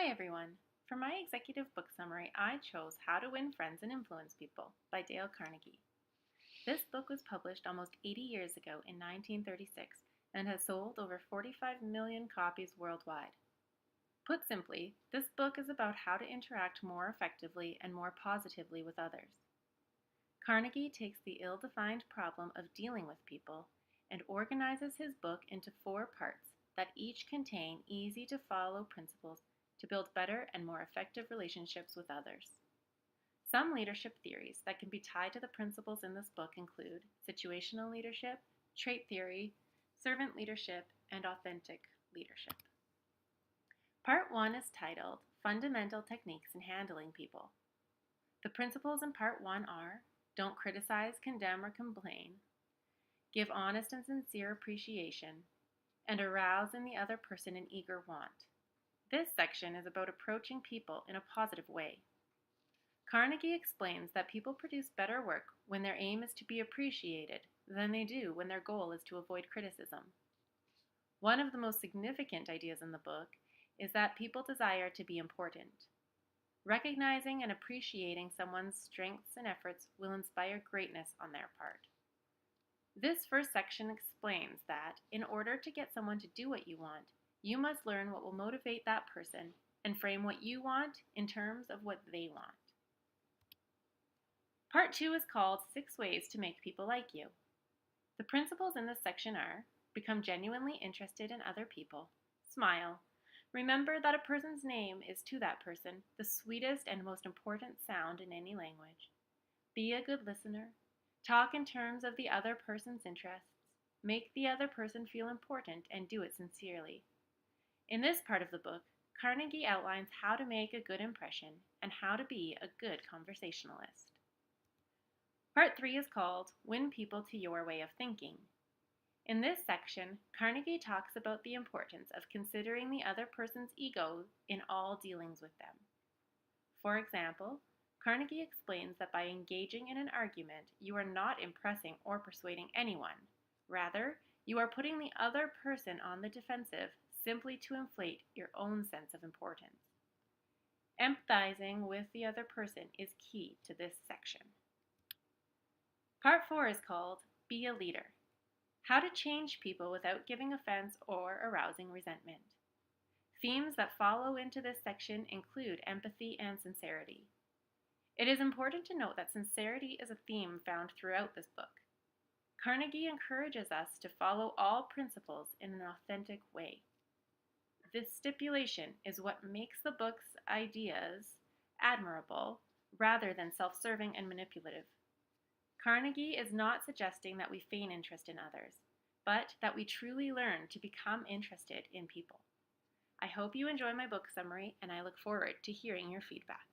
Hi everyone! For my executive book summary, I chose How to Win Friends and Influence People by Dale Carnegie. This book was published almost 80 years ago in 1936 and has sold over 45 million copies worldwide. Put simply, this book is about how to interact more effectively and more positively with others. Carnegie takes the ill-defined problem of dealing with people and organizes his book into 4 parts that each contain easy-to-follow principles to build better and more effective relationships with others. Some leadership theories that can be tied to the principles in this book include situational leadership, trait theory, servant leadership, and authentic leadership. Part 1 is titled Fundamental Techniques in Handling People. The principles in Part 1 are: don't criticize, condemn, or complain, give honest and sincere appreciation, and arouse in the other person an eager want. This section is about approaching people in a positive way. Carnegie explains that people produce better work when their aim is to be appreciated than they do when their goal is to avoid criticism. One of the most significant ideas in the book is that people desire to be important. Recognizing and appreciating someone's strengths and efforts will inspire greatness on their part. This first section explains that in order to get someone to do what you want, you must learn what will motivate that person and frame what you want in terms of what they want. Part 2 is called 6 Ways to Make People Like You. The principles in this section are: become genuinely interested in other people, smile, remember that a person's name is to that person the sweetest and most important sound in any language, be a good listener, talk in terms of the other person's interests, make the other person feel important, and do it sincerely. In this part of the book, Carnegie outlines how to make a good impression and how to be a good conversationalist. Part 3 is called Win People to Your Way of Thinking. In this section, Carnegie talks about the importance of considering the other person's ego in all dealings with them. For example, Carnegie explains that by engaging in an argument, you are not impressing or persuading anyone. Rather, you are putting the other person on the defensive simply to inflate your own sense of importance. Empathizing with the other person is key to this section. Part 4 is called Be a Leader. How to change people without giving offense or arousing resentment. Themes that follow into this section include empathy and sincerity. It is important to note that sincerity is a theme found throughout this book. Carnegie encourages us to follow all principles in an authentic way. This stipulation is what makes the book's ideas admirable rather than self-serving and manipulative. Carnegie is not suggesting that we feign interest in others, but that we truly learn to become interested in people. I hope you enjoy my book summary, and I look forward to hearing your feedback.